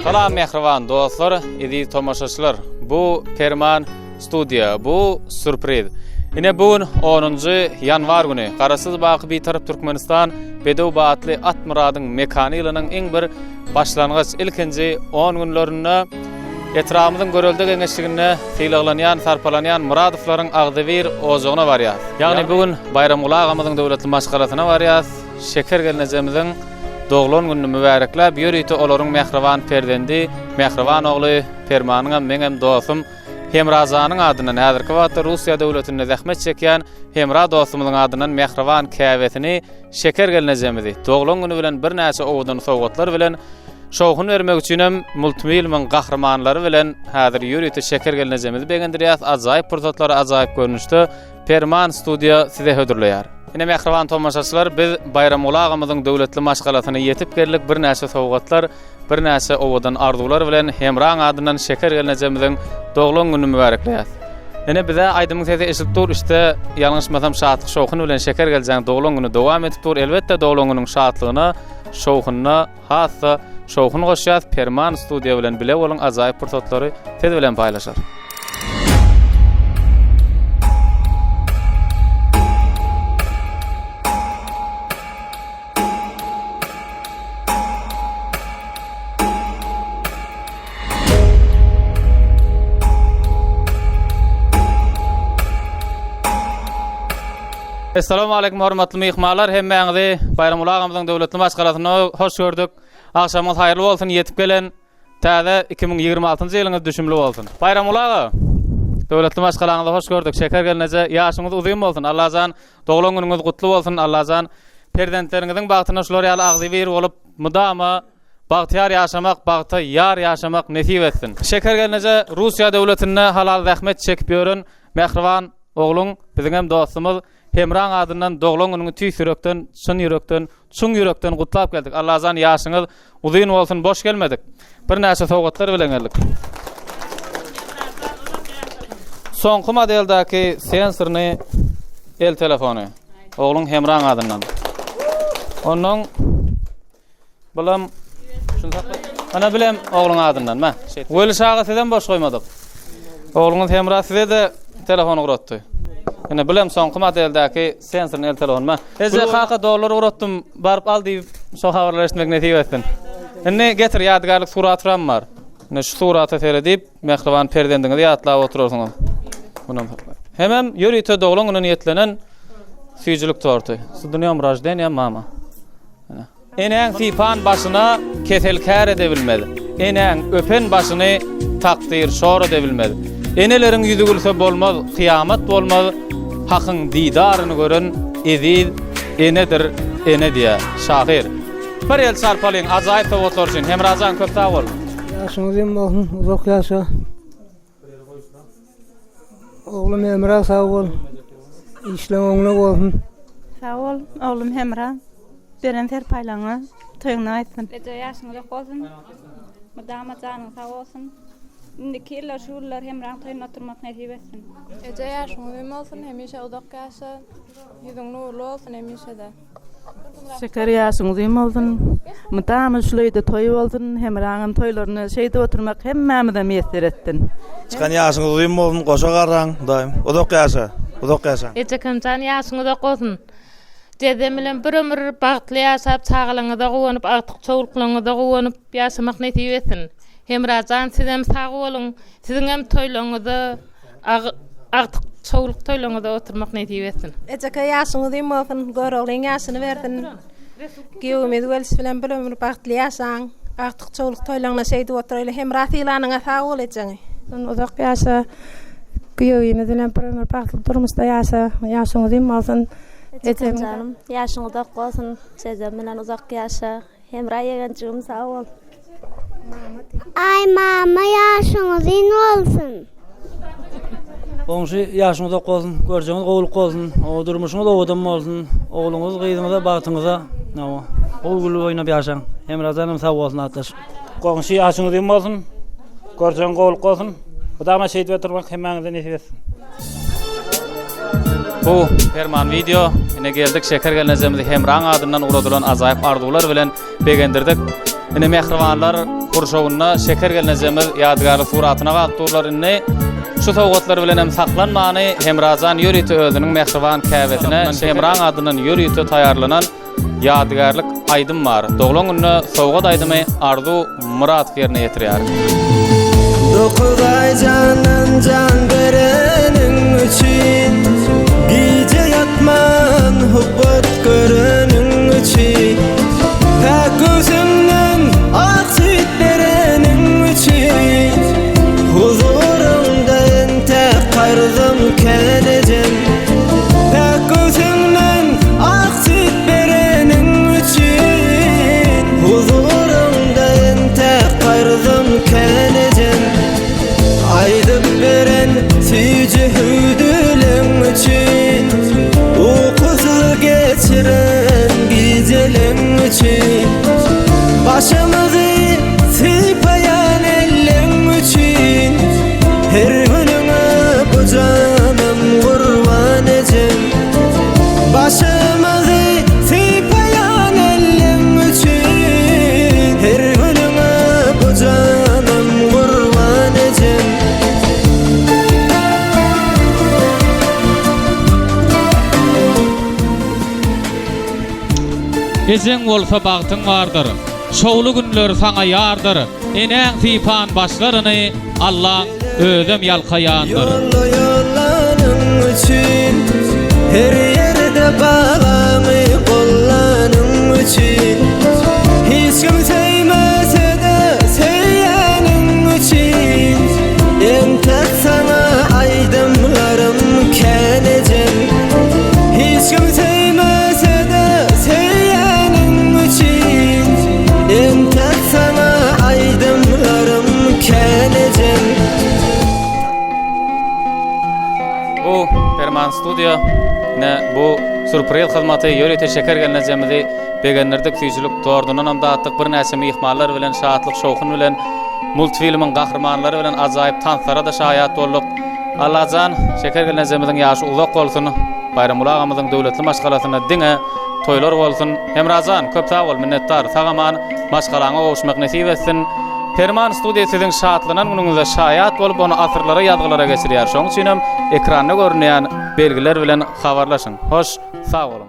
Salam mehriban dostlar, idi tomoşaçylar. Bu Perman Studio, bu sürpriz. Ine bugün 10-njy yanvar güni Garasız Baky bir tarap Türkmenistan Bedew Batly At Muradyň mekany ýylynyň iň bir başlangyç ilkinji 10 günlerinde etrafymyzyň göreldi geňeşligine sylaglanyň, sarpalanýan Muradowlaryň agdybir ozagyna barýar. Ýagny bugün Bayramula agamyzyň döwletli maşgalatyna barýar. Şeker gelenejimiziň Doğulun günü mübareklap ýörüýti olaryň mehriban perdendi, mehriban ogly Permanyň meňem dostum Hemrazanyň adyna häzirki wagtda Russiýa döwletine zähmet çekýän Hemra dostumyň adyna mehriban käwetini şeker gelenejimizi doğulun günü bilen bir näçe owdan sowgatlar bilen şowhun bermek üçin multimilyon gahramanlary bilen häzir ýörüýti şeker gelenejimizi begendirýär. Ajaýyp pursatlar, ajaýyp görnüşde Perman Studio size hödürleýär. Ine mehriban tomoşaçylar, biz Bayramula agamyzyň döwletli maşgalatyna ýetip geldik. Bir näçe sowgatlar, bir näçe owdan arzular bilen Hemraň adynan şeker gelenejimiziň doğulun günü mübarekleýär. Ine bize aýdymyň sesi eşitip dur, işte ýalňyşmasam şatlyk şowhuny bilen şeker gelenejäň doğulun günü dowam etip dur. Elbetde doğulun günüň şatlygyna, şowhunyna, hassa şowhun goşýar. Perman Studio bilen bile bolan ajaýyp pursatlary tez bilen paýlaşar. Assalamu alaykum hormatly mehmanlar, hemmeňizi Bayramula agamyzyň döwletli maşgalatyna hoş gördük. Akşamyňyz haýyrly bolsun, ýetip gelen täze 2026-njy ýylyňyz düşümli bolsun. Bayramula aga, döwletli maşgalatyňyza hoş gördük. Şeker gelenije ýaşyňyz uzun bolsun. Allahjan doğulun günüňiz gutly bolsun. Allahjan perdentleriňiziň bagtyna şolar ýaly agdybyr bolup mudama bagtyar ýaşamak, bagty ýar ýaşamak nesip etsin. Şeker gelenije Russiýa döwletine halal zähmet çekip ýören mehriban ogluň, biziň hem dostumyz Hemraň adynan doğulun günüňi tüý sürekden, çyn ýürekden, çuň ýürekden gutlap geldik. Allahjan ýaşyňyz uzun bolsun, boş gelmedik. Bir näçe sowgatlar bilen geldik. Soňky modeldäki sensorny el telefony ogluň Hemraň adynan. Onuň bilen ana bilen ogluň adynan, ma. Weli şaga sizden boş goýmadyk. Ogluňyz Hemra size de telefonu uratdy. Ene bilem soňky modeldäki sensorny el telefonma. Eze haka dollar uratdym, baryp al diýip şo habarlar etmek nesip etsin. Enne getir ýadgarlyk suratram bar. Ne şu suraty seredip mehriban perdendiňizi ýatlap oturursyňyz. Bunam. Hemem ýörüýte doğulun gününe ýetlenen süýjülük torty. Sudunyam rajdeniya mama. Eneň fipan başyna keselkär edebilmeli. Eneň öpen başyny takdir şor edebilmeli. Eneleriň ýüzi gülse bolmaz, kıyamet bolmaz. Hakyň didaryny gören ezil enedir, ene diýär şahyr. Bir el sarpalyň ajaýyp sowgatlar üçin Hemrazan köp sag bol. Ýaşyňyz bolsun, uzak ýaşa. Oglum Hemra sag bol. İşleň oňly bolsun. Sag bol, oglum Hemra. Beren serpaýlaňa toýuňna aýtdym. Ýaşyňyz bolsun. Madama janyň sag bolsun. Indiki ýyllar şu ýyllar Hemraň toýunyna oturmak nesip etsin. Eje ýaşyňyz bolsun, hemişe uzak ýaşa. Ýüzüň nurly bolsun hemişe de. Şeker ýaşyňyz bolsun. Madama şuleýde toý bolsun, Hemraňyň toýlaryny şeýde oturmak hemmämizde meýser etdin. Çykan ýaşyňyz uzun bolsun, goşa garraň, daim. Uzak ýaşa, uzak ýaşa. Eje kimsan ýaşyňyz bolsun. Dedem bilen bir ömür bagtly ýaşap, çağlaňyza gowanyp, artyk çowruklaňyza gowanyp ýaşamak nesip etsin. Hemrazan sizem sag bolun, siziň hem toýlaňyzy artyk çowruk toýlaňyza oturmak nesip etsin. Ejeke ýaşyňyz bolsun, görögleň ýaşyny berdin. Giýümez welsi bilen bir ömür bagtly ýaşaň, artyk çowruk toýlaňyna şeýde oturýly hem rasylaryňa sag bol ejeňi. Uzak ýaşa, giýümez bilen bir ömür bagtly durmuşda ýaşa, ýaşyňyz bolsun. Etem canım, ýaşyňyz uzak bolsun, sezem bilen uzak ýaşa, hem raýaňyň sag bol. Ay mama ýaşyňyz bolsun. Oňşy ýaşyňyz uzak bolsun, görjeňiz gowulyk bolsun, o durmuşyňyz owdan bolsun, ogluňyz gyzyňyza bagtyňyza, nawa, owgul oýnap ýaşaň. Hemrazanam sag bolsun ataş. Oňşy ýaşyňyz bolsun, görjeňiz gowulyk bolsun, budama şeýdip oturmak hemmäňize nesip etsin. Bu Ferman video ine geldik şeker gelnezemizi Hemran adından uradılan azayip ardular bilen begendirdik. Ine mehribanlar kurşoğuna şeker gelnezemiz yadgarlı suratına qatdurlar ine şu sowgatlar bilen hem saklanmany Hemrazan Yörüti özünün mehriban käbetine Hemran adının Yörüti tayarlanan yadgarlyk aydym bar. Doglan günü sowgat aydymy ardu murat yerine ýetirýär. Dokuzay canan can berenin üçün gece yatman hubbat görenin üçün pek gözümden ak süt berenin üçün huzurumda ente kardım kenecem pek gözümden ak süt berenin üçün huzurumda ente kardım kenecem aydıp beren süyücü hüdülüm üçün ukuzu geçiren gizelim üçün başımızı sıpayan ellim üçün her gününe bu canım kurban edeceğim başımızı sıpayan ellim üçün her gününe bu canım kurban edeceğim. Ezen bolsa bagtyň bardyr. Şowlu günler sana yardyr. Eneň sipan başlaryny Allah özüm ýalkaýandyr. Yollanın üçün her yerde bağlamy gollanym üçün hiç kim sevmese de sevýäniň üçün en tek sana aydymlarym kenecem hiç kim sevmese de sevýäniň üçün en tek sana aydymlarym kenecem. Bu Ferman Studio ne bu sürpriz hyzmaty Yörüti şeker gelnezemizi begendirdik süýçülük tordunan hem dağıttık bir näçe mihmanlar bilen şahatlyk şowkun bilen multfilmin gahrmanlary bilen ajaýyp tanslara da şaýat bolduk. Allahjan şeker gelnezemizin ýaşy uzak bolsun. Bayram ulagamyzyň döwletli maşgalasyna diňe toýlar bolsun. Hemrazan köp sag bol minnettar. Sagaman maşgalaňa gowuşmak nesip etsin. Ferman Studio siziň şahatlanan günüňizde şaýat bolup onu asyrlara ýadgylara geçirýär. Şoň üçin hem ekranda görünýän belgiler bilen habarlaşyň. Hoş, sag bolun.